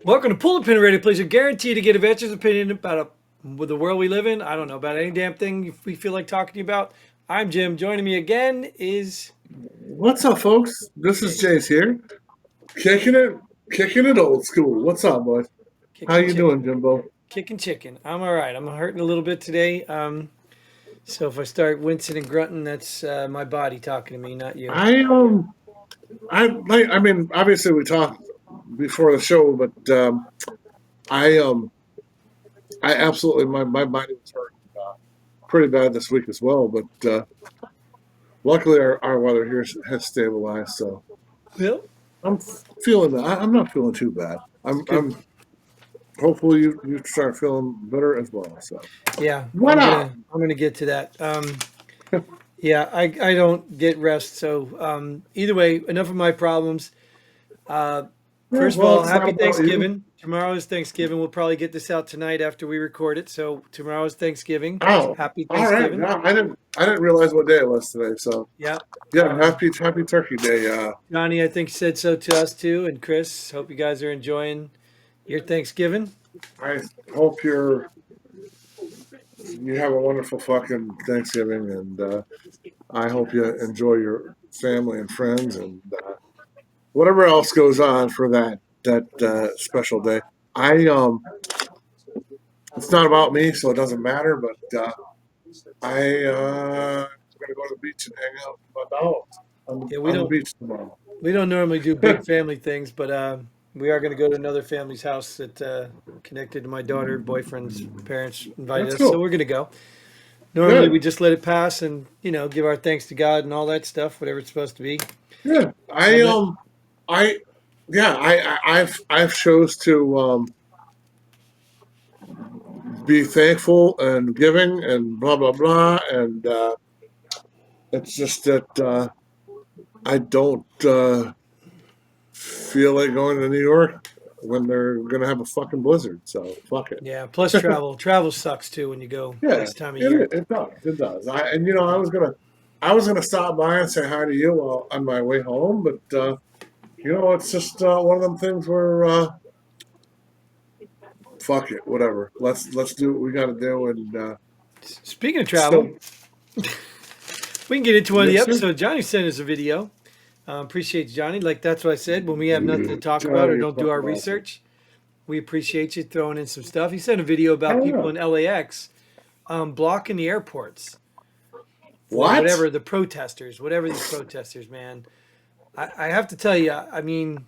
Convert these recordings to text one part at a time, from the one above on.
Welcome to Pull the Pin Radio, please. You're guaranteed to get a veteran's opinion about with the world we live in. I don't know about any damn thing we feel like talking to you about. I'm Jim. Joining me again is What's up, folks? This is Jason. Jace here, kicking it old school. What's up, boys? How Kicking you doing, chicken. Jimbo? Kicking chicken. I'm all right. I'm hurting a little bit today. So if I start wincing and grunting, that's my body talking to me, not you. I I mean, obviously we talked before the show, but I I absolutely my body was hurting pretty bad this week as well. But luckily our weather here has stabilized, so Well, I'm feeling that. I'm not feeling too bad. good. I'm hopefully you start feeling better as well. So Yeah, what I'm up? gonna I'm gonna get to that. Yeah, I don't get rest. So either way, enough of my problems. Uh, Yeah, First of well, all, it's not happy about you. Thanksgiving. Tomorrow is Thanksgiving. We'll probably get this out tonight after we record it. So tomorrow is Thanksgiving. Oh, Happy all right. Thanksgiving. Yeah, I didn't realize what day it was today. So Yeah. yeah, Um, happy Turkey Day. Johnny, I think, said so to us too. And Chris, hope you guys are enjoying your Thanksgiving. I hope you have a wonderful fucking Thanksgiving, and I hope you enjoy your family and friends and whatever else goes on for that special day. I it's not about me, so it doesn't matter. But I'm gonna go to the beach and hang out with my dogs Yeah, on the beach tomorrow. we don't normally do big family things, but we are going to go to another family's house that connected to my daughter, boyfriend's parents invited That's us. So cool. we're going to go. Normally, we Good. just let it pass and give our thanks to God and all that stuff, whatever it's supposed to be. Yeah. And then I yeah, I've chose to be thankful and giving and blah blah blah, and it's just that I don't feel like going to New York when they're gonna have a fucking blizzard. So fuck it. yeah, plus travel sucks too when you go Yeah, this time of year. it does. It does. I was gonna stop by and say hi to you on my way home, but it's just one of them things where fuck it, whatever. Let's do what we got to do, and Speaking of travel, still, we can get into one of the yes, sir. episodes. Johnny sent us a video. Appreciate you, Johnny. Like that's what I said when we have nothing to talk about or Johnny, don't do our fucking awesome. research. We appreciate you throwing in some stuff. He sent a video about Hell people yeah. in LAX blocking the airports for What? whatever the protesters, whatever these protesters, man. I have to tell you, I mean,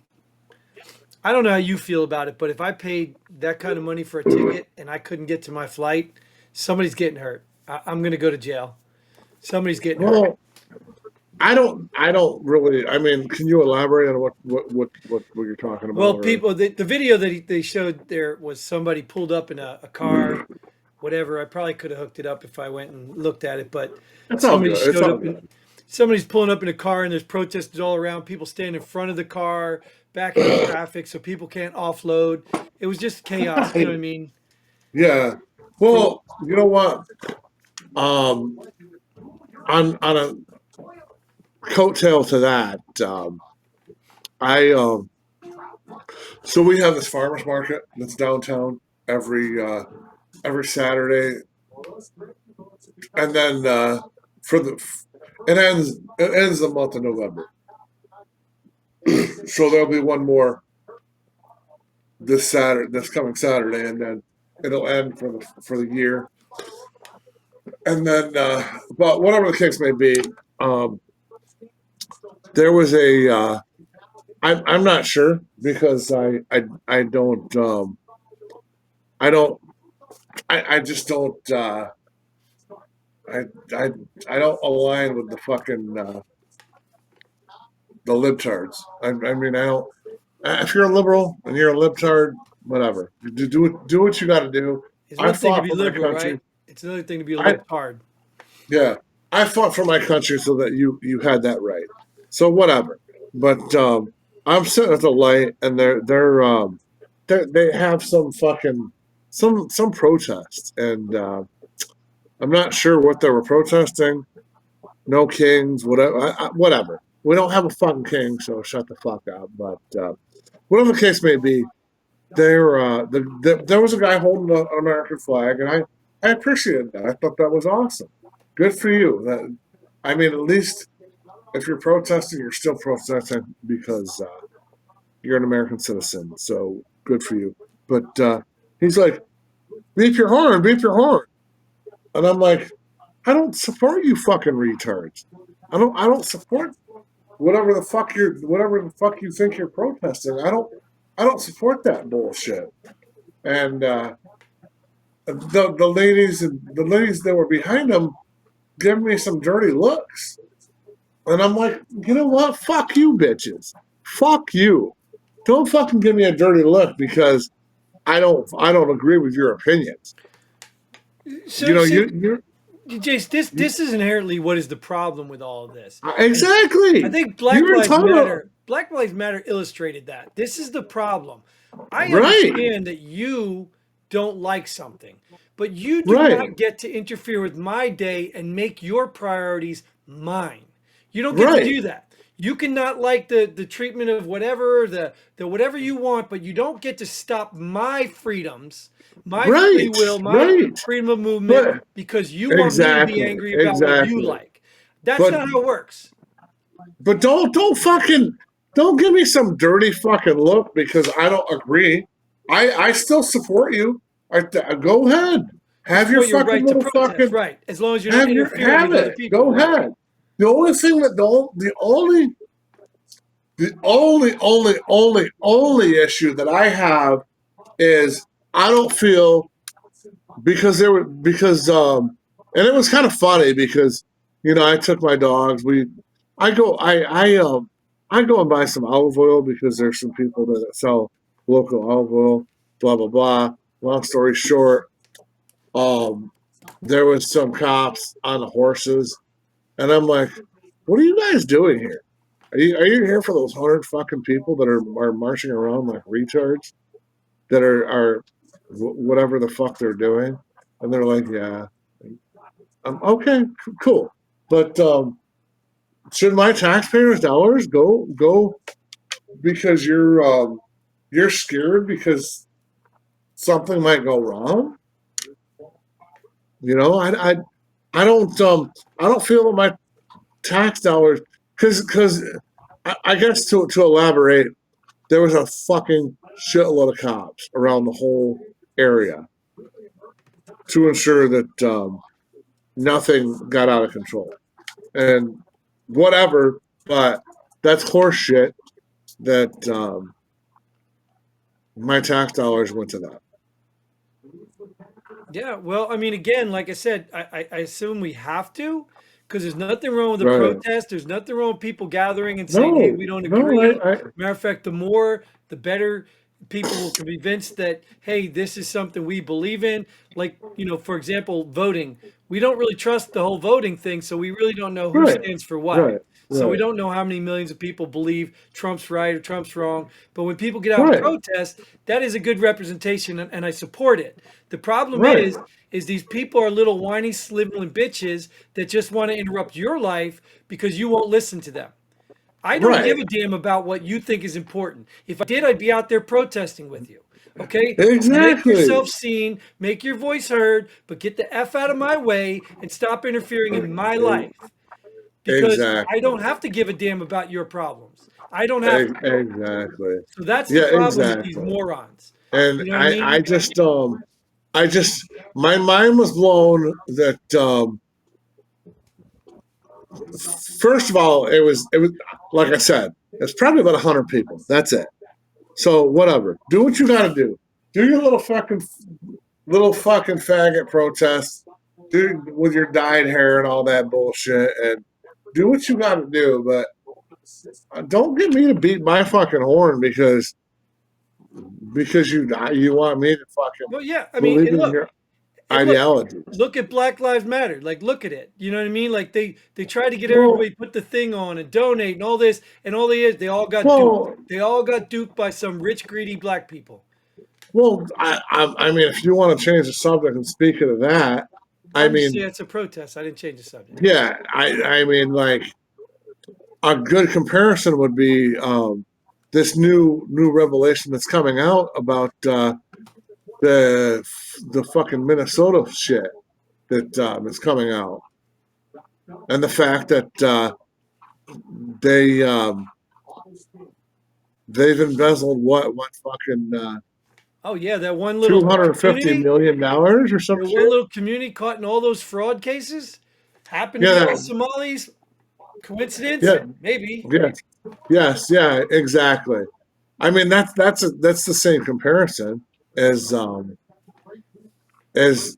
I don't know how you feel about it, but if I paid that kind of money for a ticket and I couldn't get to my flight, somebody's getting hurt. I'm going to go to jail. Somebody's getting hurt. Well, I don't really. I mean, can you elaborate on what you're talking Well, about? Or people, the video that they showed there was somebody pulled up in a car, whatever. I probably could have hooked it up if I went and looked at it, but it's all somebody good. It's showed all up and good. somebody's pulling up in a car and there's protesters all around. People standing in front of the car, backing up traffic so people can't offload. It was just chaos. You know what I mean? Yeah. For Well, you know what? Um, on a coattail to that, I so we have this farmers market that's downtown every Saturday, and then for the it ends the month of November. So there'll be one more this coming Saturday, and then it'll end for the year. And then, but whatever the case may be, um, there was a. I'm not sure because I don't I don't I just don't I I I don't align with the fucking the libtards. I mean I don't. If you're a liberal and you're a libtard, whatever. Do what you got to do. it's I one thing to fought be for my liberal, country. right? It's another thing to be a I libtard. Yeah, I fought for my country so that you had that right. So whatever. But I'm sitting at the light, and they have some fucking some protests, and I'm not sure what they were protesting. No kings, whatever. Whatever. We don't have a fucking king, so shut the fuck up. But whatever the case may be, there was a guy holding an American flag, and I appreciated that. I thought that was awesome. Good for you. I mean, at least if you're protesting, you're still protesting because you're an American citizen. So good for you. But he's like, beep your horn, beep your horn, and I'm like, I don't support you fucking retards. I don't support whatever the fuck you think you're protesting. I don't support that bullshit. And the ladies that were behind him giving me some dirty looks. And I'm like, you know what? Fuck you, bitches. Fuck you. Don't fucking give me a dirty look because I don't agree with your opinions. You So, know, see, you Jace, this is inherently what is the problem with all of this. I exactly. think You were talking about Black Lives Matter illustrated that. This is the problem. I right, understand that you don't like something, but you do right, not get to interfere with my day and make your priorities mine. You don't get to right, do that. You cannot like the treatment of whatever, the whatever you want, but you don't get to stop my freedoms, my free right, will, my right. freedom of movement But because you want me to be exactly, angry about what you exactly. like. That's But not how it works. but don't give me some dirty fucking look because I don't agree. I still support you. Go ahead. You Have your support your fucking right to little protest, fucking right? As long as you're not interfering have with other it. people, Go right? ahead. The only thing that don't the only issue that I have is I don't feel because and it was kind of funny because I took my dogs. I go I go and buy some olive oil because there's some people that sell local olive oil. Blah blah blah. Long story short, um, there was some cops on the horses, and I'm like, "What are you guys doing here? Are you here for those 100 fucking people that are marching around like retards that are whatever the fuck they're doing?" And they're like, "Yeah." Okay, cool. But should my taxpayers' dollars go because you're scared because something might go wrong? You know, I don't feel that my tax dollars because I guess to elaborate, there was a fucking shitload of cops around the whole area to ensure that nothing got out of control and whatever. But that's horse shit that my tax dollars went to that. Yeah, well, I mean, again, like I said, I assume we have to, because there's nothing wrong with a Right. protest. There's nothing wrong with people gathering and saying, "Hey, No, we don't no, agree." Matter of fact, the more, the better people will be convinced that, hey, this is something we believe in. Like, for example, voting. We don't really trust the whole voting thing, so we really don't know who right, stands for what. right, So we right, don't know how many millions of people believe Trump's right or Trump's wrong. But when people get out and right, protest, that is a good representation, and I support it. The problem right, is these people are little whiny, sniveling bitches that just want to interrupt your life because you won't listen to them. I don't give right. a damn about what you think is important. If I did, I'd be out there protesting with you. Okay? Make Exactly, yourself seen, make your voice heard, but get the F out of my way and stop interfering in my life because I exactly, don't have to give a damn about your problems. I don't have to. exactly. So that's the Yeah, problem with these exactly. morons. And You know what I I mean? just my mind was blown that first of all it was like I said, it's probably about 100 people. That's it. So whatever. Do what you got to do. Do your little fucking faggot protest. Do with your dyed hair and all that bullshit, and do what you got to do. But don't get me to beat my fucking horn because you want me to fucking Well, yeah. I mean, believe and in look, your and look, ideologies. look at Black Lives Matter. Like, look at it. You know what I mean? Like they try to get Well, everybody to put the thing on and donate and all this, and all they is they all got duped. well, They all got duped by some rich, greedy black people. well. I mean, if you want to change the subject and speak of that, I I'm just mean, saying it's a protest. I didn't change the subject. yeah, I mean, like a good comparison would be this new revelation that's coming out about the fucking Minnesota shit that is coming out, and the fact that they they've embezzled what fucking Oh yeah, that one little community, $250 million or some the one shit. little community caught in all those fraud cases happened to Yeah, be all Somalis. Coincidence? yeah, Maybe. yeah, yes, yeah, exactly. I mean that's the same comparison as as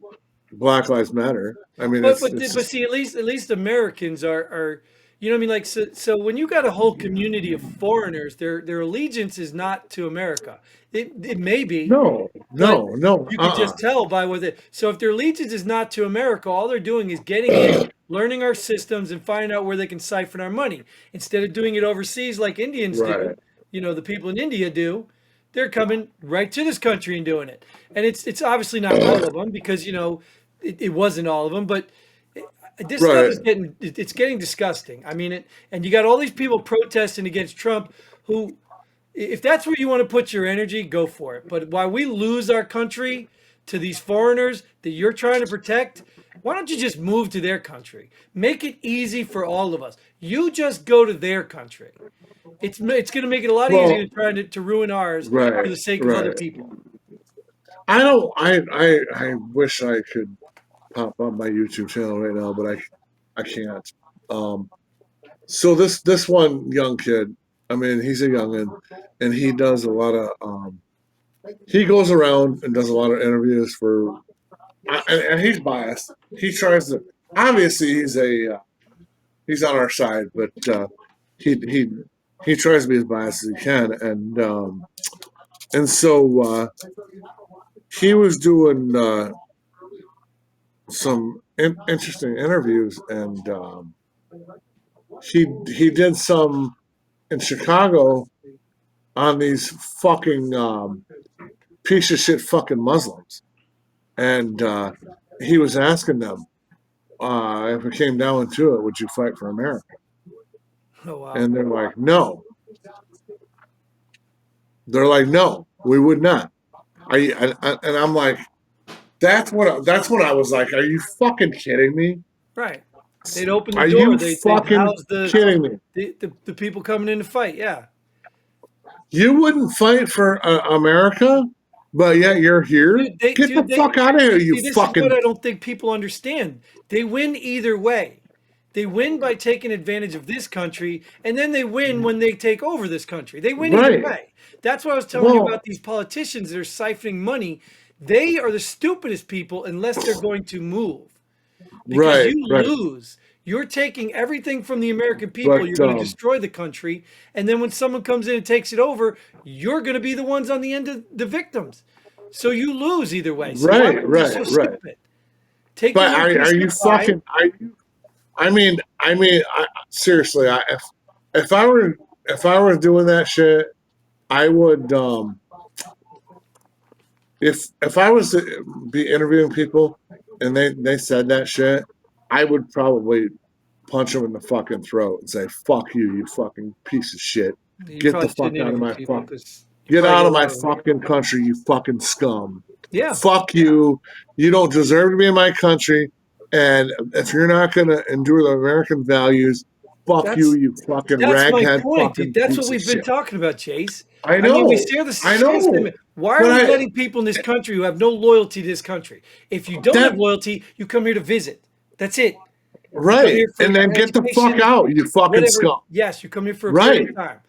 Black Lives Matter. I mean it's But just see, at least Americans are you know what I mean? Like so when you got a whole community of foreigners, their allegiance is not to America. It may be, no, but no, no, you could just tell by what it. So if their allegiance is not to America, all they're doing is getting in, learning our systems, and finding out where they can siphon our money instead of doing it overseas like Indians do. right, You know, the people in India do. They're coming right to this country and doing it, and it's obviously not all of them because you know it wasn't all of them, but this stuff right. is it's getting disgusting. I mean it, and you got all these people protesting against Trump who if that's where you want to put your energy, go for it. But while we lose our country to these foreigners that you're trying to protect, why don't you just move to their country? Make it easy for all of us. You just go to their country. It's going to make it a lot easier Well, than trying to ruin ours for right, the sake of other right. people. I don't. I wish I could pop up my YouTube channel right now, but I can't. Um, so this one young kid, I mean, he's a youngin, and he does a lot of he goes around and does a lot of interviews for, and he's biased. He tries to obviously he's on our side, but he he he tries to be as biased as he can, and so he was doing some interesting interviews, and he did some in Chicago on these fucking piece of shit fucking Muslims, and he was asking them if it came down to it, would you fight for America? Oh wow. And they're like, no. They're like, no, we would not. And I'm like, that's when I was like, are you fucking kidding me? Right. They'd open the Are door. you They'd fucking house kidding me? the people coming in to fight. Yeah. You wouldn't fight for America, but yet you're here. Get the Dude, fuck out of here, you see, this is what fucking I don't think people understand. They win either way. They win by taking advantage of this country, and then they win when they take over this country. They win either right. way. That's what I was telling you about Well, these politicians that are siphoning money. They are the stupidest people unless they're going to move because right, you right. lose. You're taking everything from the American people. You're But going to destroy the country. And then when someone comes in and takes it over, you're going to be the ones on the end of the victims. So you lose either way. So why right, would you be right, so right. stupid? Take your But little are you biscuit pie. fucking? Are you? Seriously, if I were if I were doing that shit, I would. If I was to be interviewing people and they said that shit, I would probably punch them in the fucking throat and say, "Fuck you, you fucking piece of shit. You Get the probably fuck shouldn't out of interview my people fuck. because you Get probably out get a of my lot of them. fucking country, you fucking scum. Yeah, Fuck you. You don't deserve to be in my country. And if you're not gonna endure the American values, fuck you, that's you fucking That's my raghead point, dude. fucking That's what piece of we've been shit." talking about, Chase. I I mean, we know, share I share the know, same. Why are but we I letting people in this country who have no loyalty to this country? If you don't have that loyalty, you come here to visit. That's it. You come right, here for and then get the fuck education, out, you fucking whatever. scum. Yes, you come here for a period Right, of time.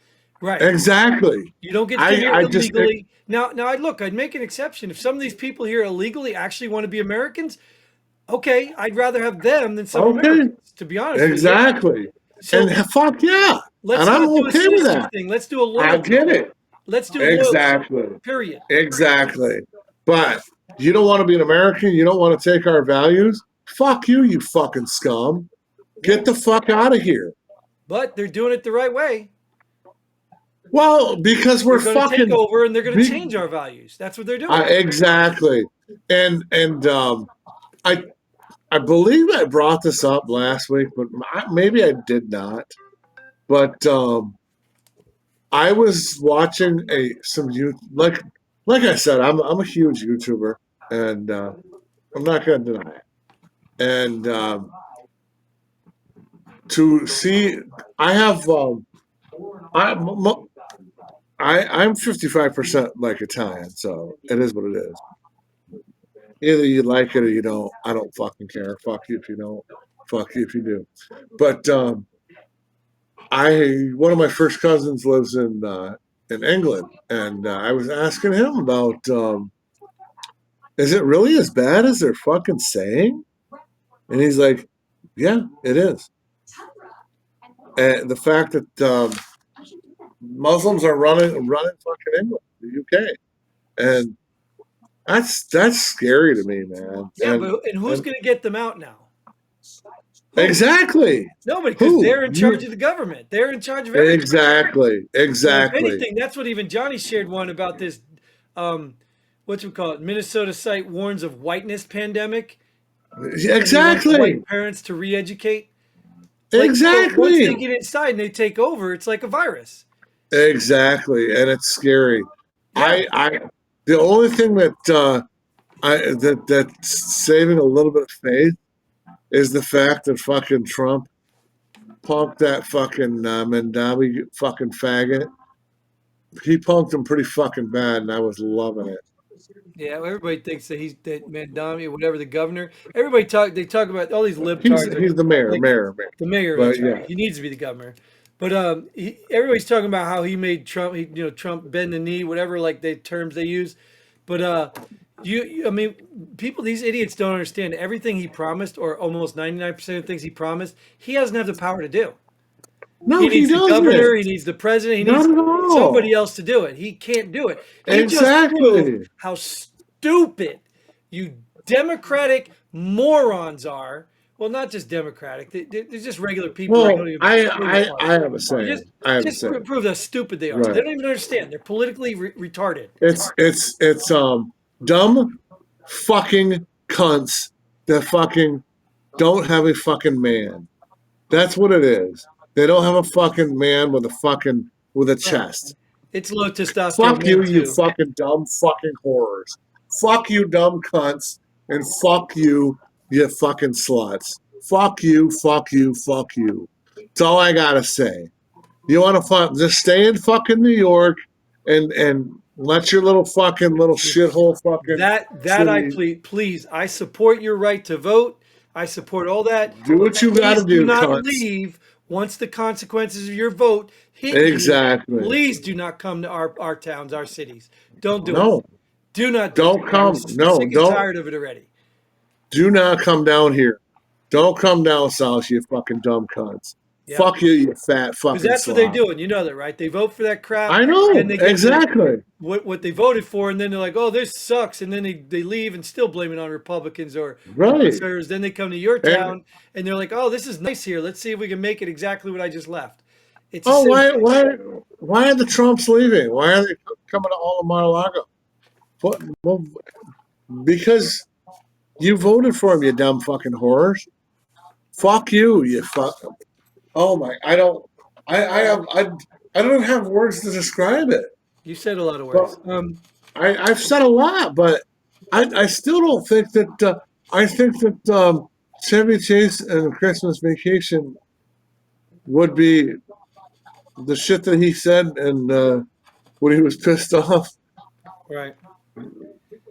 Right. exactly. You don't get to come here I just illegally. Now, I'd make an exception. If some of these people here illegally actually want to be Americans, okay, I'd rather have them than some okay, Americans, to be honest with you. exactly, and So fuck yeah, and let's I'm not do a okay with sister that. thing. Let's do a I loyalty get thing. it. Let's do loyalty. Exactly. Period. Exactly. But you don't want to be an American, you don't want to take our values? Fuck you, you fucking scum. Yeah. Get the fuck out of here. But they're doing it the right way. Well, because we're They're going to take fucking over and they're going to be, change our values. That's what they're doing. exactly. And I I believe I brought this up last week, but maybe I did not. But I was watching like I said, I'm a huge YouTuber, and I'm not going to deny it. And to see, I have I m- I'm 55% like Italian, so it is what it is. Either you like it or you don't. I don't fucking care. Fuck you if you don't. Fuck you if you do. But I one of my first cousins lives in England, and I was asking him about is it really as bad as they're fucking saying? And he's like, yeah, it is. And the fact that Muslims are running fucking England, the UK, and that's scary to me, man. Yeah, but and who's And going to get them out now? Who? exactly Nobody, because who they're in charge you of the government. They're in charge of everything. exactly And if exactly anything, that's what even Johnny shared one about this. Um, what you call it? Minnesota site warns of whiteness pandemic, and they want the exactly white parents to re-educate. Like, so once they exactly get inside and they take over, it's like a virus. exactly, and it's scary. Yeah, I the only thing that that's saving a little bit of faith is the fact that fucking Trump punked that fucking Mandawi fucking faggot. He punked him pretty fucking bad, and I was loving it. yeah. Everybody thinks that he's that Mandami or whatever the governor. Everybody talk. They talk about all these libtards are He's the mayor, like mayor. the mayor. But That's yeah, right. He needs to be the governor. But everybody's talking about how he made Trump. Trump bend the knee, whatever like the terms they use. But I mean, people, these idiots don't understand everything he promised, or almost 99% of things he promised. He doesn't have the power to do. no, He he needs the governor. doesn't. He needs the president. He Not needs at all. somebody else to do it. He can't do it. He just proved Exactly. how stupid you Democratic morons are. Well, not just Democratic. They're just regular people that Well, don't even support his party. I have a You saying. I have a just saying. prove how stupid they are. They Right. don't even understand. They're politically retarded. It's dumb fucking cunts that fucking don't have a fucking man. That's what it is. They don't have a fucking man with a fucking with a Right. chest. It's low testosterone Fuck you, men you too. fucking dumb fucking horrors. Fuck you, dumb cunts, and fuck you, you fucking sluts. Fuck you, fuck you, fuck you. That's all I gotta say. You want to just stay in fucking New York and let your little fucking little shithole fucking That I city please, I support your right to vote. I support all that, do but what you got to please do do, not cunts. leave once the consequences of your vote hit you. Exactly. Please do not come to our towns, our cities. Don't do it. No, Do not do it. don't I'm come. No, sick and don't. tired of it already. Do not come down here. Don't come down south, you fucking dumb cunts. Yep. Fuck you, you fat Because fucking that's what they're slob. doing. You know that, right? They vote for that crap, I then know they get exactly. what they voted for, and then they're like, "Oh, this sucks," and then they leave and still blame it on Republicans or Right. conservatives. Then they come to your And town and they're like, "Oh, this is nice here. Let's see if we can make it exactly what I just left." It's the oh, same thing. why are the Trumps leaving? Why are they coming to all of Mar-a-Lago? Well, because you voted for him, you dumb fucking horrors. Fuck you, you fuck. Oh my, I don't. I don't have words to describe it. You said a lot of But words. I've said a lot, but I still don't think that. I think that Chevy Chase and Christmas Vacation would be the shit that he said, and when he was pissed off Right.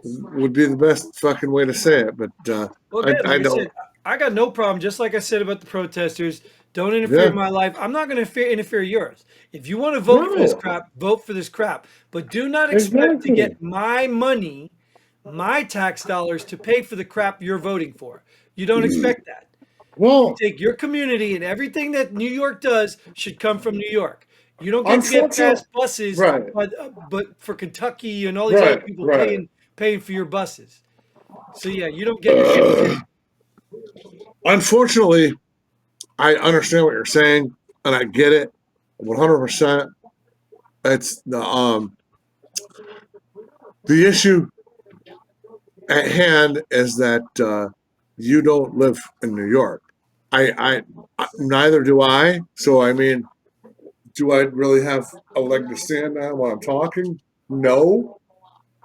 would be the best fucking way to say it. But Well, again, I like I don't. said, I got no problem. Just like I said about the protesters, don't interfere Yeah, in my life. I'm not going to interfere in yours. If you want to vote for this no, crap, vote for this crap. But do not expect to exactly. get my money, my tax dollars, to pay for the crap you're voting for. You don't expect that. You Well, take your community, and everything that New York does should come from New York. You don't get to get unfortunately, past buses, right, but for Kentucky and all these other right, people right. paying for your buses. So yeah, you don't get shit. Unfortunately, I understand what you're saying, and I get it 100%. It's the issue at hand is that you don't live in New York. I neither do I. So I mean, do I really have a leg to stand on while I'm talking? No.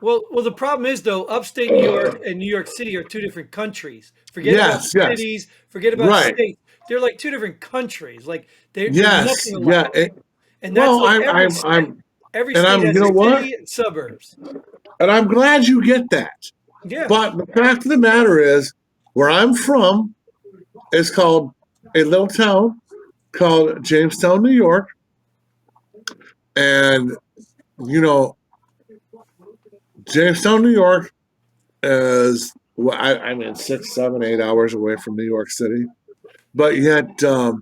Well, the problem is though, upstate New York and New York City are two different countries. Forget about Yes, yes, cities, forget about right. states. They're like two different countries. Like they're Yes, nothing yeah. alike. And that's Well, like every state. I'm, Every and state I'm, has you a know what? city and suburbs. And I'm glad you get that. Yeah. But the fact of the matter is, where I'm from is called a little town called Jamestown, New York. And, you know, Jamestown, New York is, well, I mean, 6, 7, 8 hours away from New York City. But yet, Yeah.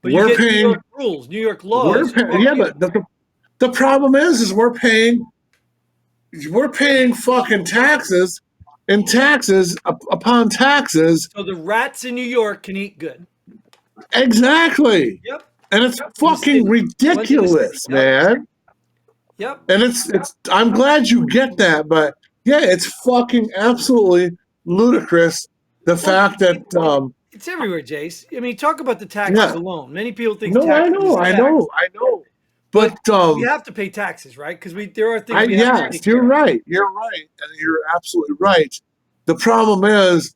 But you we're get New paying, York rules, New York laws affect yeah, you. but the problem is we're paying fucking taxes and taxes upon taxes. So the rats in New York can eat good. Exactly. Yep. And it's In the fucking city. The ones in the city. ridiculous, Yep. man. Yep. And it's I'm glad you get that, but yeah, it's fucking absolutely ludicrous the Well, fact that it's everywhere, Jace. I mean, talk about the taxes yeah. alone. Many people think No, I taxes know, is I tax, know, I know. but But we have to pay taxes, right? Because there are things we have to yes, take care of. you're right, and you're absolutely right. The problem is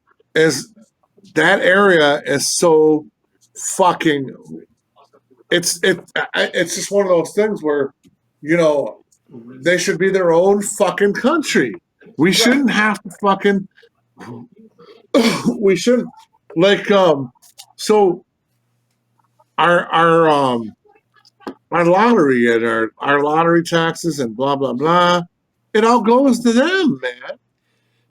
that area is so fucking it's just one of those things where you know they should be their own fucking country. We Right. shouldn't have to fucking we shouldn't like so our our lottery and our lottery taxes and blah blah blah, it all goes to them, man.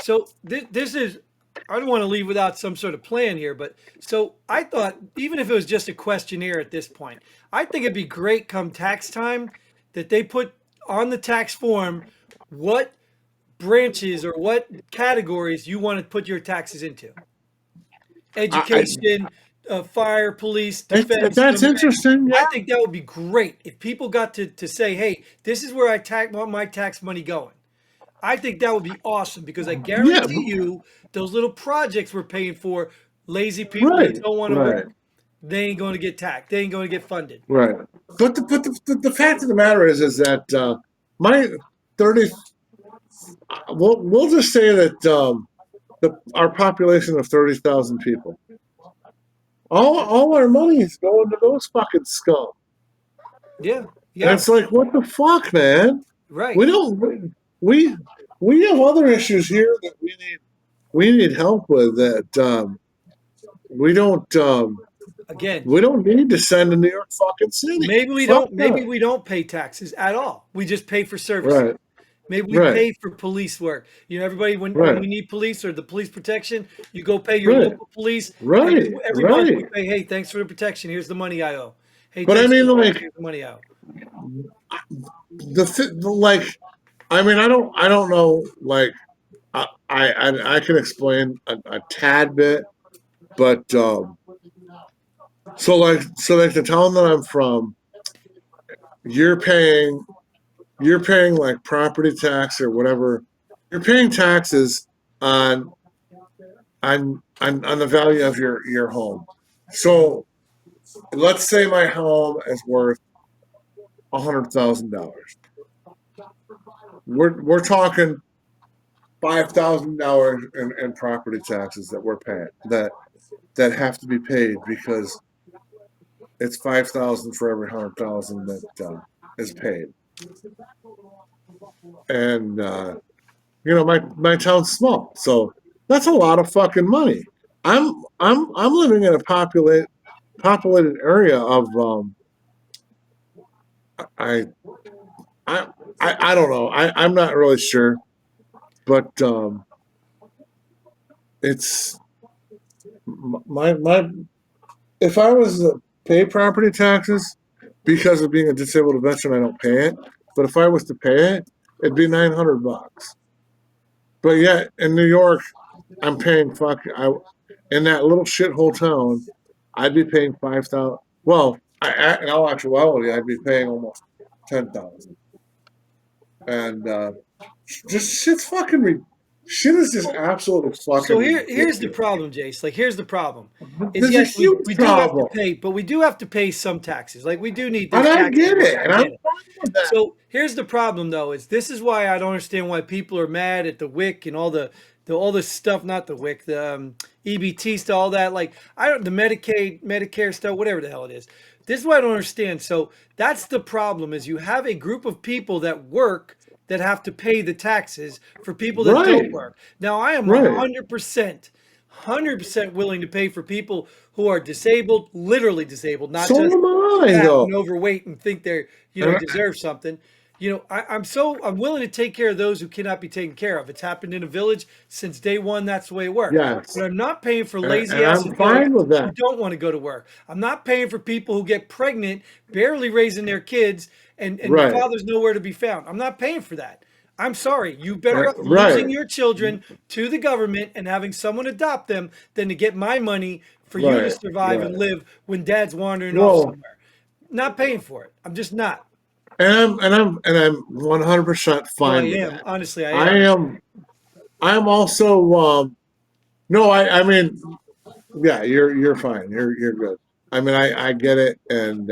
So this is, I don't want to leave without some sort of plan here, but so I thought even if it was just a questionnaire at this point, I think it'd be great come tax time that they put on the tax form what branches or what categories you want to put your taxes into. I Education, fire, police, defense. that's interesting, I yeah. think that would be great if people got to say, hey, this is where want my tax money going. I think that would be awesome because I Yeah, guarantee you those little projects we're paying for, lazy people that right, don't want to right, work, they ain't going to get taxed. They ain't going to get funded. right. But the fact of the matter is that my 30 we'll just say that our population of 30,000 people, all our money is going to those fucking scum. Yeah. And Yeah. it's like, what the fuck, man? Right. We don't we we have other issues here that we need help with that we don't Again, we don't need to send to New York fucking City. maybe we Fuck don't. Maybe that. we don't pay taxes at all. We just pay for services. Right, Maybe we right, pay for police work. You know, everybody when right, we need police or the police protection, you go pay your right, local police right, every month. We right. pay, hey, thanks for the protection. Here's the money I owe. Hey, But I thanks for mean, the protection. like Here's the money I owe. like, I mean, I don't know, like, I can explain a tad bit, but so like the town that I'm from, you're paying you're paying like property tax or whatever. You're paying taxes on on the value of your home. Mhm. So let's say my home is worth $100,000. We're talking $5,000 in property taxes that we're paying that have to be paid because it's 5,000 for every 100,000 that is paid. And my town's small, so that's a lot of fucking money. I'm living in a populated area of I I I don't know. I'm not really sure, but it's my if I was to pay property taxes because of being a disabled veteran, I don't pay it. But if I was to pay it, it'd be $900. But yet in New York, I'm paying in that little shithole town, I'd be paying 5,000. Well, in all actuality, I'd be paying almost 10,000. And just shit's fucking Shit is just absolutely fucking So here's the ridiculous. problem, Jace. Like here's the problem. Is There's a yes, huge we do have to problem. pay, but we do have to pay some taxes. Like we do need And there's I taxes get we it. have. And I I'm get it. fine with that. So here's the problem, though. Is this is why I don't understand why people are mad at the WIC and the all this stuff. Not the WIC, the EBT stuff, all that. Like I don't the Medicaid, Medicare stuff, whatever the hell it is. This is what I don't understand. So that's the problem: is you have a group of people that work that have to pay the taxes for people that don't Right. work. Now I am Right. 100% willing to pay for people who are disabled, literally disabled, not So just am I, fat though. and overweight and think they're And deserve something. I'm willing to take care of those who cannot be taken care of. It's happened in a village since day one. That's the way it worked. yes. But I'm not paying for lazy And ass I'm adults fine with who that. don't want to go to work. I'm not paying for people who get pregnant, barely raising their kids, and the Right. father's nowhere to be found. I'm not paying for that. I'm sorry. You better off Right. losing your children to the government and having someone adopt them than to get my money for you to Right. survive and Right. live when dad's wandering off Well, somewhere. Not paying for it. I'm just not. and I'm 100% Oh, I fine with am. that. Honestly, I I am. am I'm also no, I mean, yeah, you're fine. You're good. I mean, I get it, and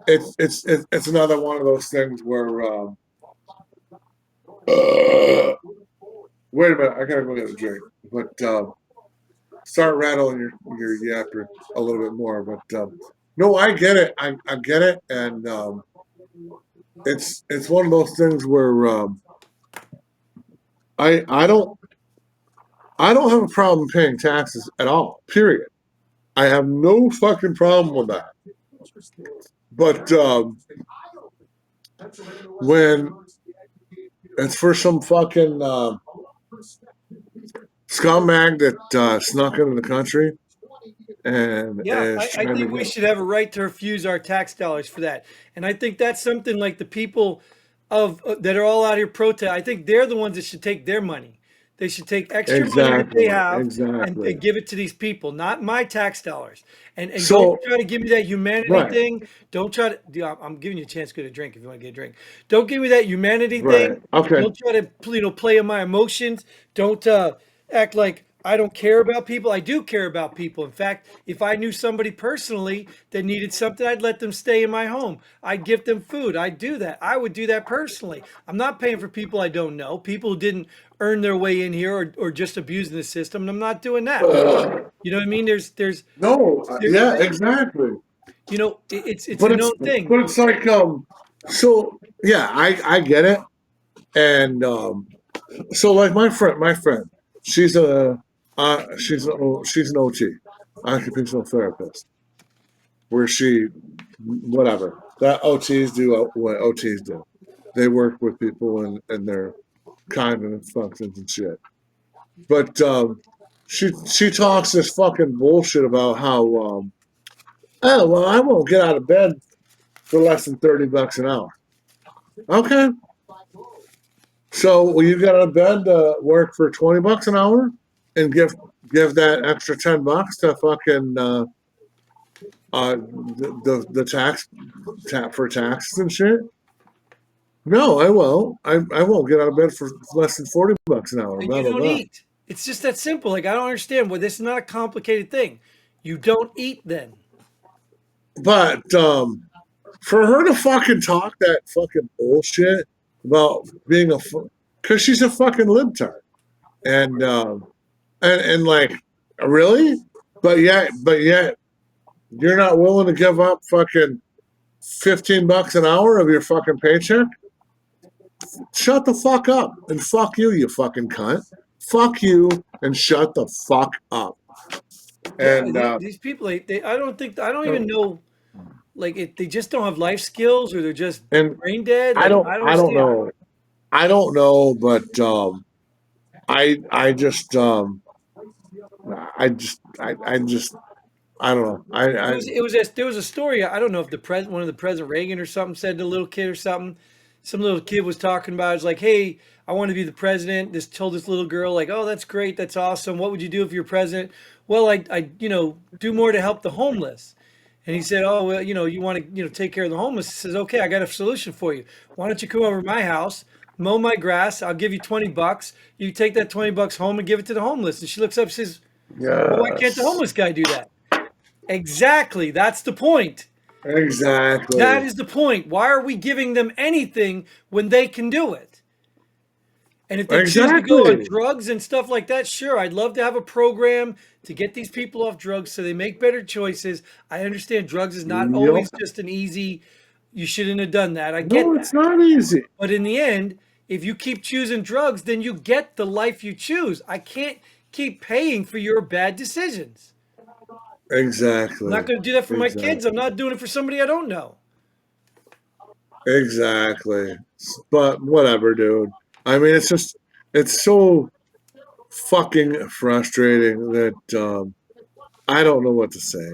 it's another one of those things where uh, wait a minute, I gotta go get a drink. But start rattling your yapper a little bit more. But no, I get it. I get it, and it's one of those things where I I don't I don't have a problem paying taxes at all. Period. I have no fucking problem with that. But when it's for some fucking scumbag that snuck into the country and Yeah, is I trying to think we get should have a right to refuse our tax dollars for that. And I think that's something like the people that are all out here protest. I think they're the ones that should take their money. They should take extra money that they exactly, have exactly. and give it to these people, not my tax dollars. And don't So try to give me that humanity right, thing. Don't try to. I'm giving you a chance to get a drink if you want to get a drink. Don't give me that humanity right, thing. okay. Don't try to play on my emotions. Don't act like I don't care about people. I do care about people. In fact, if I knew somebody personally that needed something, I'd let them stay in my home. I'd give them food. I'd do that. I would do that personally. I'm not paying for people I don't know, people who didn't earn their way in here or just abusing the system. And I'm not doing that. You know what I mean? No, There, yeah, exactly. it's a But it's known thing. but it's like so yeah, I get it. And so like my friend, she's a she's an OT, occupational therapist, where she whatever that OTs do what OTs do. They work with people and their cognitive functions and shit. But she talks this fucking bullshit about how oh well I won't get out of bed for less than $30 an hour. Okay, so will you get out of bed to work for $20 an hour and give that extra $10 to fucking the tax for taxes and shit? No, I won't. I won't get out of bed for less than $40 an hour. And Blah you blah don't blah. eat. It's just that simple. Like I don't understand. Well, this is not a complicated thing. You don't eat then. But for her to fucking talk that fucking bullshit about being because she's a fucking libtard and and like really, but yet you're not willing to give up fucking $15 an hour of your fucking paycheck. Shut the fuck up and fuck you, you fucking cunt. Fuck you and shut the fuck up. Yeah, And these people, I don't think, I don't even know, like, they just don't have life skills or they're just and brain dead. I Like, don't I don't I don't understand. know. I don't know, but I just I just I don't know. There was a story. I don't know if one of the President Reagan or something said to a little kid or something. Some little kid was talking about, it's like, hey, I want to be the president. This told this little girl, like, oh, that's great. That's awesome. What would you do if you're president? Well, I do more to help the homeless. And he said, "Oh, well, you want to, take care of the homeless." He says, "Okay, I got a solution for you. Why don't you come over to my house? mow my grass. I'll give you $20. You take that $20 home and give it to the homeless. And she looks up and says, well, why can't the Yes. homeless guy do that? Exactly. That's the point. That Exactly. is the point. Why are we giving them anything when they can do it? And if they choose to go on Exactly. drugs and stuff like that, sure, I'd love to have a program to get these people off drugs so they make better choices. I understand drugs is not Yep. always just an easy, you shouldn't have done that. I get No, that. it's not easy. But in the end, if you keep choosing drugs, then you get the life you choose. I can't keep paying for your bad decisions. I'm not Exactly. going to do that for my kids. I'm Exactly. not doing it for somebody I don't know. Exactly. But whatever, dude. I mean, it's so fucking frustrating that I don't know what to say.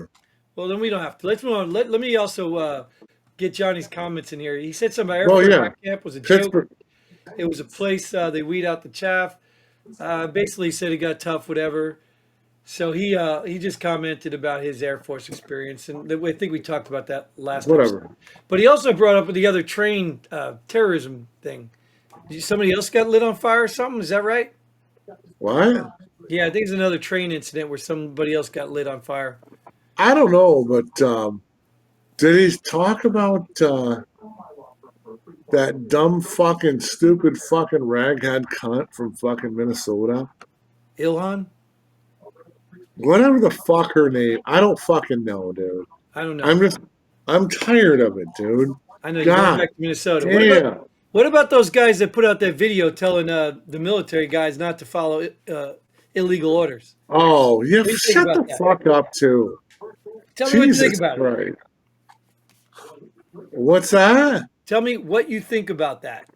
Well, then we don't have to. Let's move on. Let me also get Johnny's comments in here. He said something about Air Well, Force yeah, Rec Camp was a joke. Pittsburgh. It was a place they weed out the chaff. Basically, he said it got tough, whatever. So he just commented about his Air Force experience, and I think we talked about that last episode. Whatever. But he also brought up the other train terrorism thing. Somebody else got lit on fire or something? Is that right? What? Yeah, I think it's another train incident where somebody else got lit on fire. I don't know, but did he talk about that dumb fucking stupid fucking raghead cunt from fucking Minnesota? Ilhan? Whatever the fuck her name. I don't fucking know, dude. I don't know. I'm just I'm tired of it, dude. I know you're going God back to Minnesota. damn. What about those guys that put out that video telling the military guys not to follow illegal orders? Oh, yeah, What do you think shut about the that? fuck up too. Tell me what you think Jesus about it. Christ. What's that? Tell me what you think about that.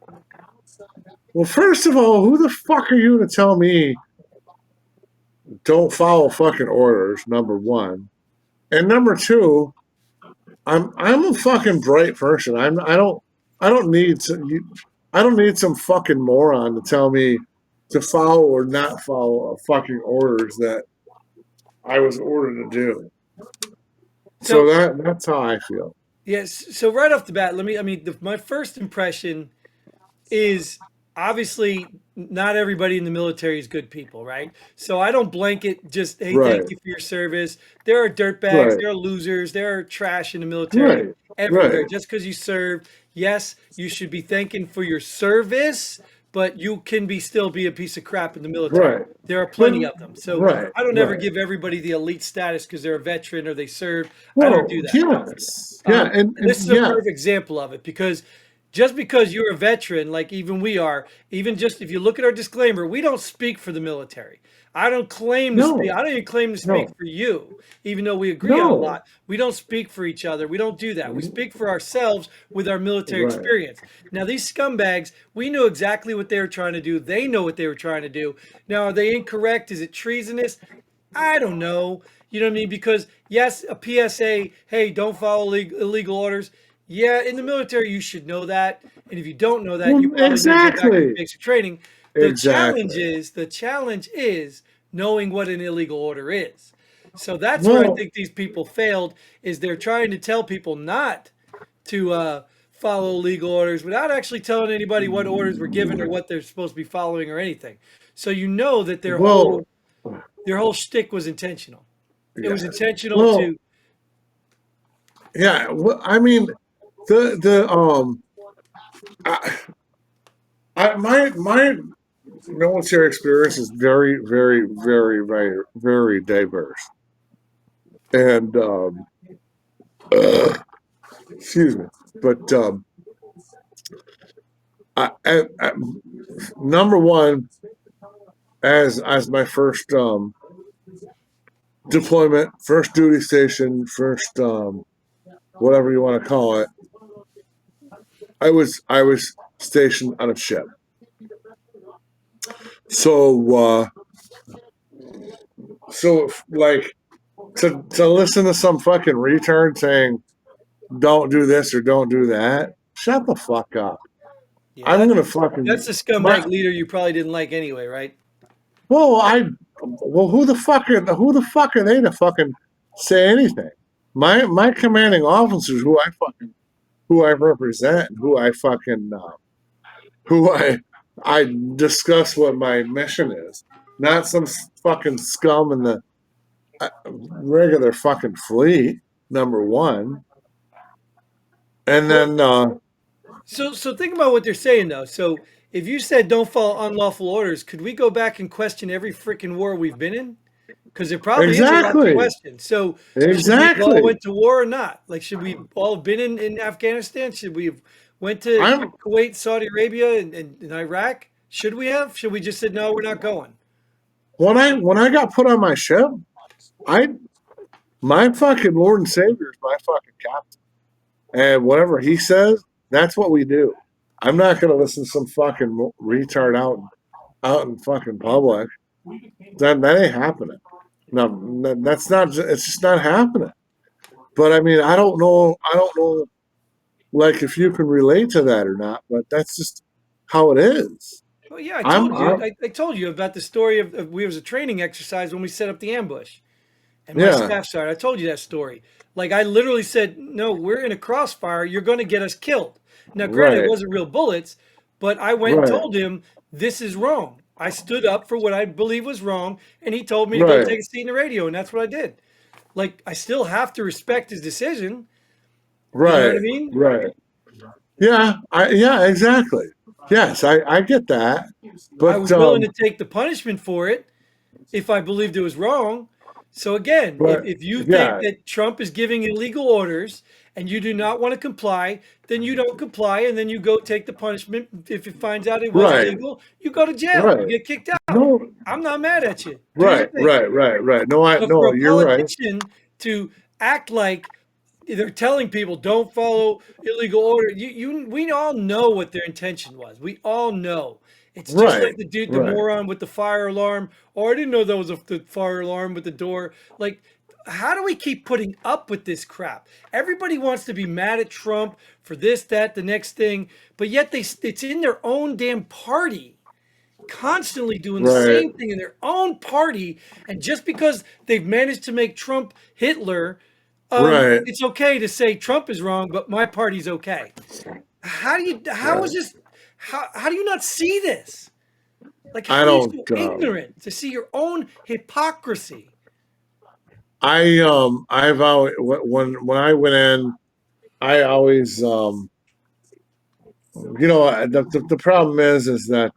Well, first of all, who the fuck are you to tell me don't follow fucking orders, number one. And number two, I'm a fucking bright person. I don't need I don't need some fucking moron to tell me to follow or not follow fucking orders that I was ordered to do. So So that's how I feel. yes, so right off the bat, let me. I mean, my first impression is obviously not everybody in the military is good people, right? So I don't blanket just, hey, thank Right, you for your service. There are dirtbags, right, there are losers, there are trash in the military right, everywhere. right, Just because you served, yes, you should be thanking for your service, but you can be still be a piece of crap in the military. right. There are But plenty of them. So right, I don't ever right. give everybody the elite status because they're a veteran or they served. I don't Well, do that. yes, yeah, And this is a yeah, perfect example of it because just because you're a veteran, like even we are, even just if you look at our disclaimer, we don't speak for the military. I don't claim to speak. I no, don't even claim to speak no, for you, even though we agree on a no. lot. We don't speak for each other. We don't do that. We speak for ourselves with our military Right, experience. Now, these scumbags, we knew exactly what they were trying to do. They know what they were trying to do. Now, are they incorrect? Is it treasonous? I don't know. You know what I mean? Because yes, a PSA, hey, don't follow illegal orders. Yeah, in the military, you should know that. And if you don't know that, you well, probably need to go back to exactly, basic training. exactly. The challenge is knowing what an illegal order is. So that's where I Well, think these people failed is they're trying to tell people not to follow legal orders without actually telling anybody what orders were given or what they're supposed to be following or anything. So you know that well, their whole shtick was intentional. It was yes. intentional Well, to yeah. Well, I mean, the I, my military experience is very, very, very, very, very diverse, and uh, excuse me, but number one, as my first deployment, first duty station, first whatever you want to call it, I was stationed on a ship. So like to listen to some fucking retard saying don't do this or don't do that, shut the fuck up. yeah, I'm that's gonna fucking that's the scumbag my leader you probably didn't like anyway, right? well who the fuck are they to fucking say anything? My commanding officers who I represent and who I fucking who I discuss what my mission is, not some fucking scum in the regular fucking fleet. Number one, and Well, then so think about what they're saying though. So if you said don't follow unlawful orders, could we go back and question every freaking war we've been in? Because there probably is a lot to exactly, question. So should we have all exactly. went to war or not? Like, should we all have been in Afghanistan? Should we have went to I'm Kuwait, Saudi Arabia, and Iraq? Should we have? Should we just said no, we're not going? when I got put on my ship, I my fucking Lord and Savior is my fucking captain, and whatever he says, that's what we do. I'm not gonna listen to some fucking retard out in fucking public. That ain't happening. No, that's not. It's just not happening. But I mean, I don't know. I don't know, like if you can relate to that or not. But that's just how it is. Oh yeah, I I'm. told you. I'm I told you about the story of we was a training exercise when we set up the ambush. And my yeah. staff sergeant, I told you that story. Like I literally said, no, we're in a crossfire. You're going to get us killed. Now, granted, it Right. wasn't real bullets, but I went and Right. told him this is wrong. I stood up for what I believe was wrong, and he told me to go Right. take a seat in the radio, and that's what I did. Like I still have to respect his decision. You know what I Right. mean? Right. Yeah. Yeah. Exactly. Yes, I get that. I But was willing to take the punishment for it if I believed it was wrong. So again, but if you think yeah. that Trump is giving illegal orders and you do not want to comply, then you don't comply and then you go take the punishment. If it finds out it was Right. illegal, you go to jail. You Right. get kicked out. No. I'm not mad at you. Do your Right. thing. Right. Right. Right. No. I. But for No. a You're right. politician to act like they're telling people don't follow illegal order, we all know what their intention was. We all know. It's just like Right. the dude, the Right. moron with the fire alarm. Oh, I didn't know that was the fire alarm with the door. Like, how do we keep putting up with this crap? Everybody wants to be mad at Trump for this, that, the next thing, but yet it's in their own damn party constantly doing the Right. same thing in their own party, and just because they've managed to make Trump Hitler, Right. it's okay to say Trump is wrong, but my party's okay. How is Right. this? How do you not see this? Like, I how are you don't. so ignorant to see your own hypocrisy? I've always when I went in, I always the problem is that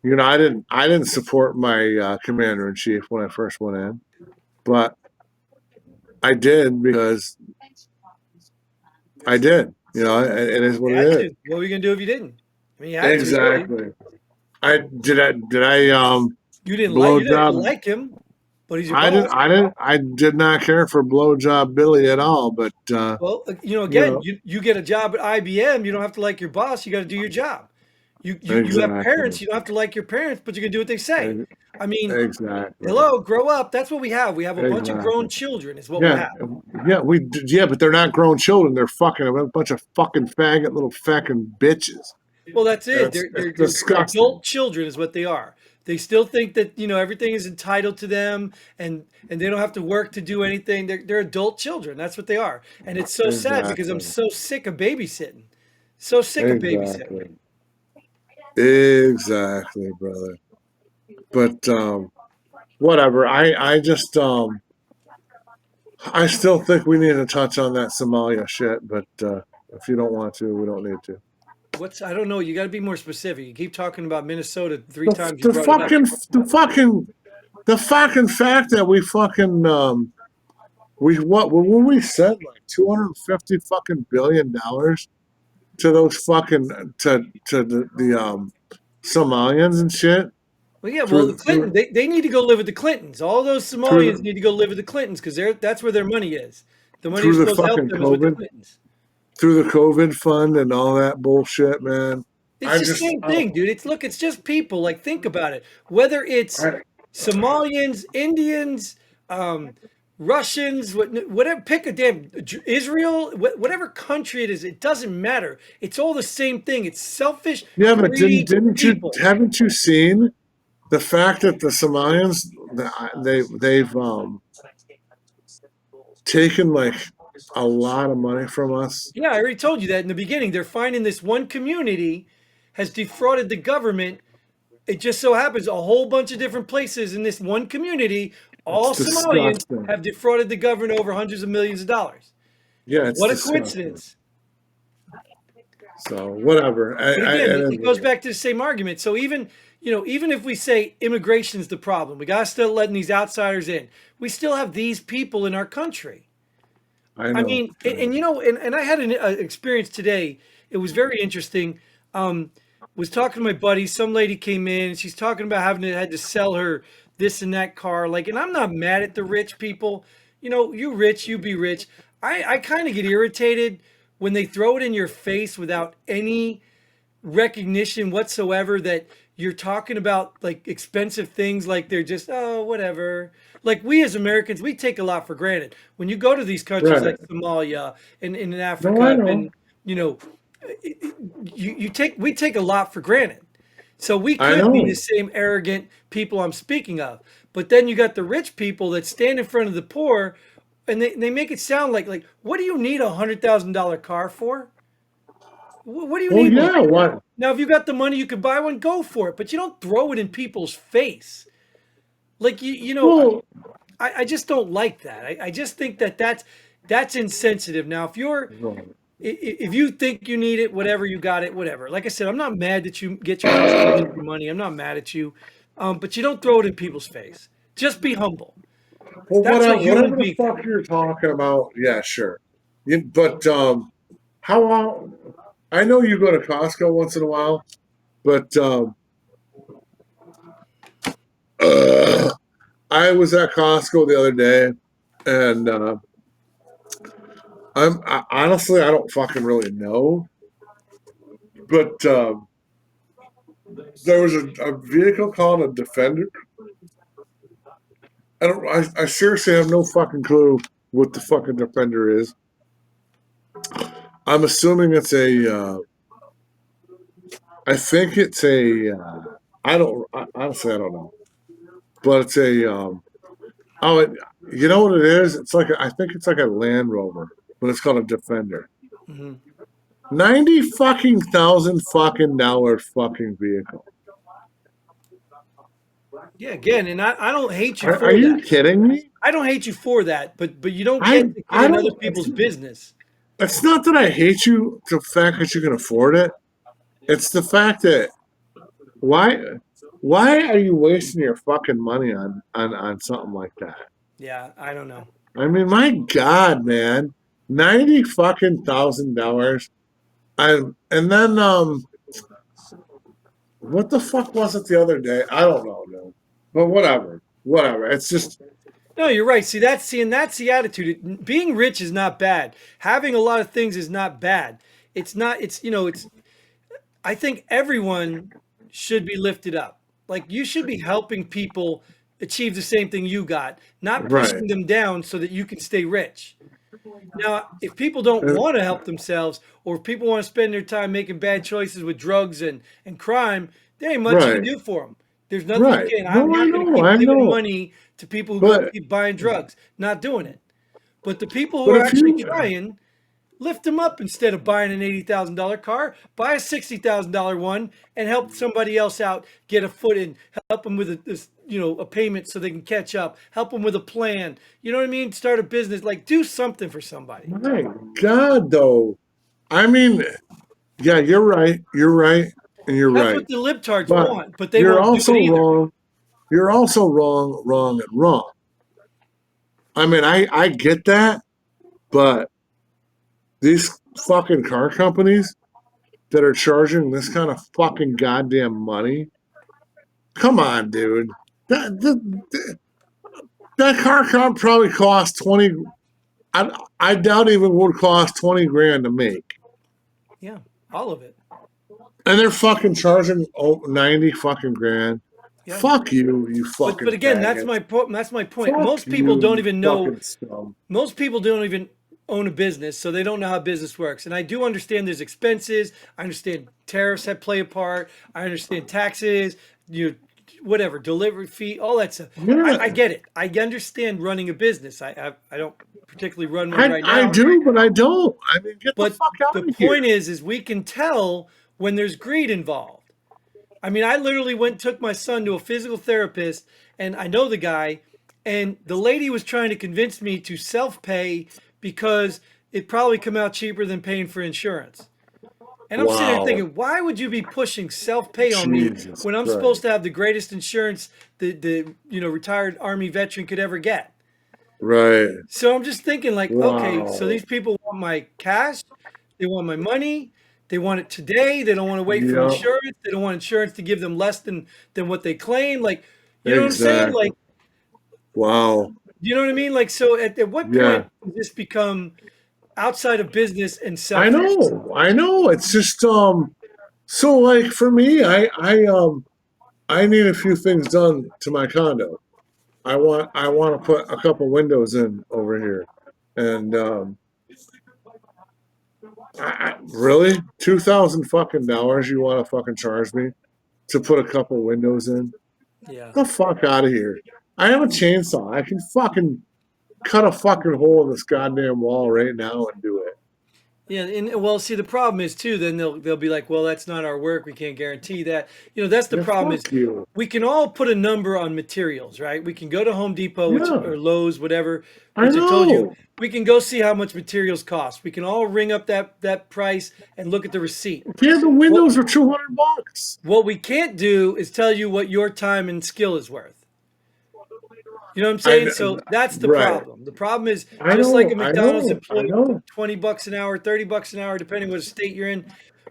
I didn't support my commander in chief when I first went in, but I did because I did. It is what You it had is. to. What were you gonna do if you didn't? I mean, you had to, really. Exactly. I blow You didn't have to job. like him, but he's your boss. I did not care for blowjob Billy at all. But Well, you again, know you get a job at IBM. You don't have to like your boss. You got to do your job. You have exactly. parents. You don't have to like your parents, but you can do what they say. Ex- I mean, Exactly. hello, grow up. That's what we have. We have a bunch of grown Exactly. children. Is what we Yeah, have. yeah, but they're not grown children. They're fucking a bunch of fucking faggot little fucking bitches. Well, that's And it. it's They're disgusting. adult children, is what they are. They still think that everything is entitled to them, and they don't have to work to do anything. They're adult children. That's what they are. And it's so sad because I'm Exactly. so sick of babysitting. So sick of babysitting. Exactly. Exactly, brother. But whatever. I still think we need to touch on that Somalia shit, but if you don't want to, we don't need to. I don't know. You got to be more specific. You keep talking about Minnesota three The, times. You the brought it up. fucking the fucking the fucking fact that we fucking when we said like 250 fucking $billion to those fucking to the Somalians and shit Well, yeah. Well, the through Clinton, through they need to go live with the Clintons. All those through Somalians need to go live with the Clintons because that's where their money is. The money you're through the supposed to help fucking them is with the COVID Clintons. through the COVID fund and all that bullshit, man. It's I the just same thing, dude. It's just people. Like, think about it. Whether it's I, Somalians, Indians, um, Russians, whatever, pick a damn Israel, whatever country it is, it doesn't matter. It's all the same thing. It's selfish, yeah, but greedy didn't you people. haven't you seen the fact that the Somalians they've taken like a lot of money from us Yeah, I already told you that in the beginning. They're finding this one community, has defrauded the government. It just so happens a whole bunch of different places in this one community, It's all Somalians disgusting. have defrauded the government over hundreds of millions of dollars. Yeah, it's What a disgusting. coincidence. So whatever. But I again, it is it what goes it is. back to the same argument. So even, even if we say immigration's the problem, we got to still letting these outsiders in. We still have these people in our country. I I know. mean, and I had an experience today. It was very interesting. Um, was talking to my buddy. Some lady came in and she's talking about had to sell her this and that car. Like, and I'm not mad at the rich people. You rich, you be rich. I kind of get irritated when they throw it in your face without any recognition whatsoever that you're talking about like expensive things like they're just whatever. Like we as Americans, we take a lot for granted. When you go to these countries Right. like Somalia and in No, I Africa, know. and you know, we take a lot for granted. So we I could be the know. same arrogant people I'm speaking of. But then you got the rich people that stand in front of the poor and they make it sound like what do you need $100,000 car for? What do you Well, need one yeah. for? What? Now, if you got the money, you could buy one, go for it. But you don't throw it in people's face. Like Well, I just don't like that. I just think that's insensitive. Now, if you think you need it, whatever you got it, whatever. Like I said, I'm not mad that you get your house paid with your money. I'm not mad at you, but you don't throw it in people's face. Just be humble. That's a human whatever the being thing. fuck you're talking about, yeah, sure. But how long? I know you go to Costco once in a while, but I was at Costco the other day, and honestly, I don't fucking really know, but there was a vehicle called a Defender. I seriously have no fucking clue what the fucking Defender is. I'm assuming it's I think it's I don't, honestly, I don't know. But it's oh, you know what it is? I think it's like a Land Rover, but it's called a Defender. Hmm. 90 fucking thousand fucking dollar fucking vehicle. Yeah, again, and I don't hate you Are for you that. kidding me? I don't hate you for that, but you don't get to get I in other don't, people's business. it's not that I hate you, the fact that you can afford it. It's the fact that why, why are you wasting your fucking money on something like that? Yeah, I don't know. I mean, my God, man, 90 fucking $1,000. And then what the fuck was it the other day? I don't know, dude. But whatever, whatever. It's just No, you're right. And that's the attitude. Being rich is not bad. Having a lot of things is not bad. It's not. It's. I think everyone should be lifted up. Like you should be helping people achieve the same thing you got, not right. pushing them down so that you can stay rich. Now, if people don't And- want to help themselves, or if people want to spend their time making bad choices with drugs and crime, there ain't much you can right, do for them. There's nothing. right. Again, I'm No, not going to keep I giving know. money to people who go But keep buying drugs. Not doing it. But the people who but are if actually you trying, lift them up instead of buying an $80,000 car. Buy a $60,000 one and help somebody else out get a foot in. Help them with a payment so they can catch up. Help them with a plan. You know what I mean? Start a business. Like do something for somebody. my God though, I mean, yeah, you're right, and you're That's right. what the libtards But want, but they you're won't do it also either. wrong. You're also wrong, wrong, and wrong. I mean, I get that, but these fucking car companies that are charging this kind of fucking goddamn money, come on, dude. That that, that car probably cost 20. I doubt even would cost 20 grand to make, Yeah, all of it. and they're fucking charging 90 fucking grand. Yeah. Fuck you, you But fucking again, faggots. that's my point. Fuck you, you fucking scum. Most people don't even own a business, so they don't know how business works. And I do understand there's expenses. I understand tariffs that play a part. I understand taxes, whatever, delivery fee, all that stuff. I Yeah, get it. I understand running a business. I don't particularly run one right I now. do, but I don't. I mean, get the But fuck out the of point here. is we can tell when there's greed involved. I mean, I literally went and took my son to a physical therapist, and I know the guy, and the lady was trying to convince me to self-pay because it probably come out cheaper than paying for insurance. And I'm sitting there Wow. thinking, why would you be pushing self-pay on me Jesus when I'm supposed Christ. to have the greatest insurance the retired Army veteran could ever get? Right. So I'm just thinking like, okay, so Wow. these people want my cash, they want my money, they want it today, they don't want to wait for Yep. insurance, they don't want insurance to give them less than what they claim. Like, you know what I'm saying? Exactly. Like, Wow. you know what I mean? Like, so at what Yeah. point does this become outside of business and I selfish? know. I know. It's just so like for me, I need a few things done to my condo. I want to put a couple windows in over here. And really, 2,000 fucking dollars you want to fucking charge me to put a couple windows in? Yeah. The fuck out of here! I have a chainsaw. I can fucking cut a fucking hole in this goddamn wall right now and do it. Yeah, and well, see, the problem is too. Then they'll be like, "Well, that's not our work. We can't guarantee that." That's the Yeah, problem. Is fuck you. we can all put a number on materials, right? We can go to Home Depot, which Yeah, or Lowe's, whatever, I which I told you. know. We can go see how much materials cost. We can all ring up that price and look at the receipt. Yeah, the What windows are 200 bucks. what we can't do is tell you what your time and skill is worth. You know what I'm saying? I So that's the right. problem. The problem is I just like know. a I McDonald's know. I employee, know. 20 bucks an hour, 30 bucks an hour, depending what state you're in.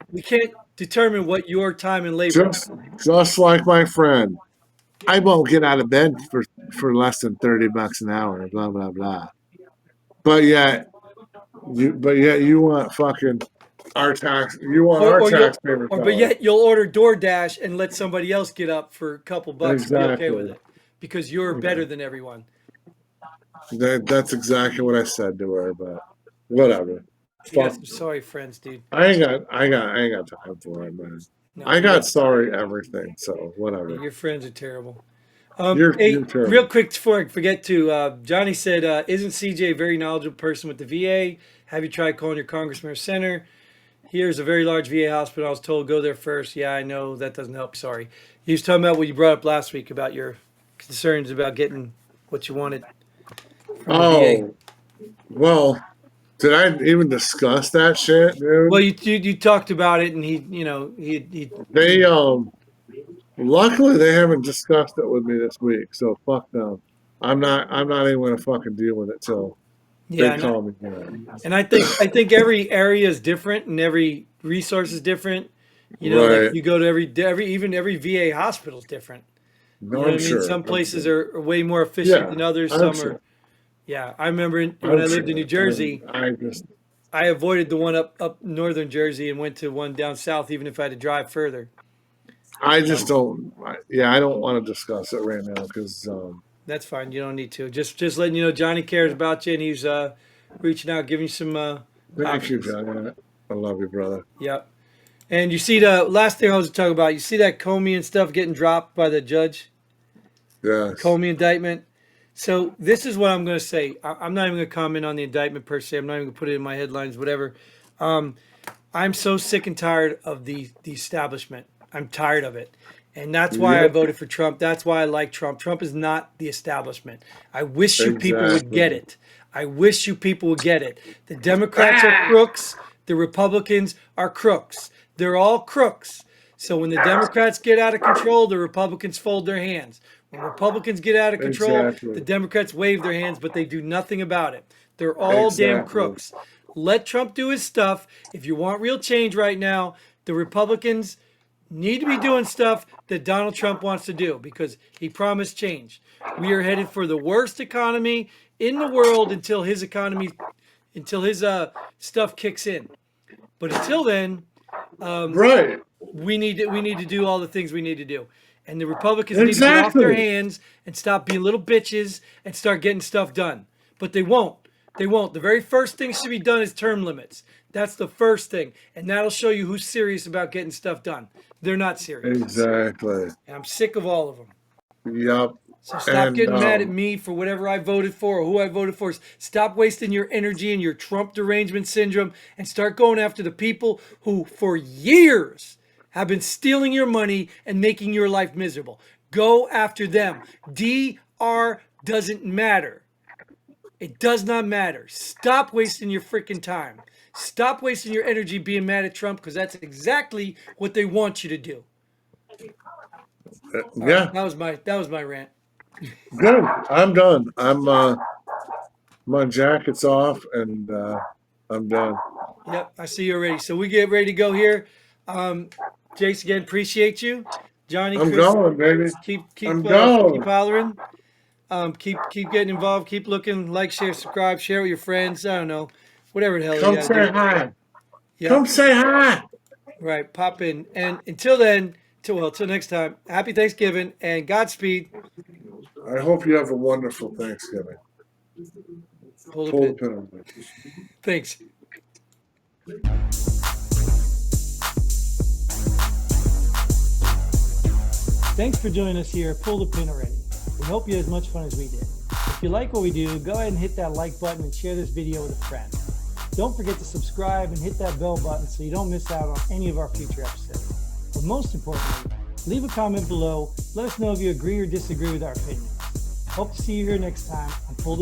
We can't determine what your time and labor is. Just like my friend. I won't get out of bed for less than 30 bucks an hour. Blah blah blah. But yet you want fucking our tax. You want Or our or you'll taxpayers' or but dollar. yet you'll order DoorDash and let somebody else get up for a couple bucks and be okay with Exactly. it because you're Yeah. better than everyone. That's exactly what I said to her. But whatever. You got Fuck. some sorry friends, dude. I ain't got time for it, man. No, I you got got sorry everything. So yeah, whatever. your friends are terrible. You're Hey, real terrible. quick before I forget to, Johnny said, "Isn't CJ a very knowledgeable person with the VA? Have you tried calling your congressman or senator? Here's a very large VA hospital. I was told go there first. Yeah, I know that doesn't help. Sorry." He was talking about what you brought up last week about your concerns about getting what you wanted from the VA. Oh well. Did I even discuss that shit, Well, dude? you talked about it, and he They luckily they haven't discussed it with me this week, so fuck them. I'm not even gonna fucking deal with it till they yeah, call me back. and I think every area is different, and every resource is different. Like Right. you go to every VA hospital is different. No, You know I'm what I mean? sure. Some I'm places sure. are way more efficient Yeah, than others. I'm Some are, sure. yeah. I remember when I'm I lived in New sure. Jersey, I just I avoided the one up northern Jersey and went to one down south, even if I had to drive further. I just Um, don't. Yeah, I don't want to discuss it right now because that's fine. You don't need to. Just letting you know, Johnny cares about you, and he's reaching out, giving you some thank you, options. John. I love you, brother. Yep. And you see the last thing I was talking about. You see that Comey and stuff getting dropped by the judge, the Yes. Comey indictment. So this is what I'm going to say. I'm not even going to comment on the indictment per se. I'm not even going to put it in my headlines, whatever. Um, I'm so sick and tired of the establishment. I'm tired of it. And that's why I Yep. voted for Trump. That's why I like Trump. Trump is not the establishment. I wish you people would get Exactly. it. I wish you people would get it. The Democrats are Ah! crooks. The Republicans are crooks. They're all crooks. So when the Democrats get out of control, the Republicans fold their hands. When Republicans get out of control, the Exactly. Democrats wave their hands, but they do nothing about it. They're all damn Exactly. crooks. Let Trump do his stuff. If you want real change right now, the Republicans need to be doing stuff that Donald Trump wants to do because he promised change. We are headed for the worst economy in the world until his stuff kicks in. But until then, Right. we need to do all the things we need to do. And the Republicans need to get off their Exactly. hands and stop being little bitches and start getting stuff done. But they won't. They won't. The very first thing should be done is term limits. That's the first thing. And that'll show you who's serious about getting stuff done. They're not serious. Exactly. And I'm sick of all of them. Yup. So stop And getting mad at me for whatever I voted for or who I voted for. Stop wasting your energy and your Trump derangement syndrome and start going after the people who, for years, have been stealing your money and making your life miserable. Go after them. DR doesn't matter. It does not matter. Stop wasting your freaking time. Stop wasting your energy being mad at Trump because that's exactly what they want you to do. All right, yeah, that was my rant. good. I'm done. My jacket's off, and I'm done. Yep, I see you already. So we get ready to go here. Jace, again, appreciate you. Johnny, I'm Chris, going, baby. keep I'm keep going. hollering. Keep getting involved. Keep looking. Like, share, subscribe, share with your friends. I don't know, whatever the hell you Come gotta say do. hi. Come Yep, say hi. right. Pop in. And until then, till next time. Happy Thanksgiving and Godspeed. I hope you have a wonderful Thanksgiving. Pull the Pull the pin. pin on me. Thanks. Thanks for joining us here at Pull the Pin already. We hope you had as much fun as we did. If you like what we do, go ahead and hit that like button and share this video with a friend. Don't forget to subscribe and hit that bell button so you don't miss out on any of our future episodes. But most importantly, leave a comment below. Let us know if you agree or disagree with our opinions. Hope to see you here next time on Pull the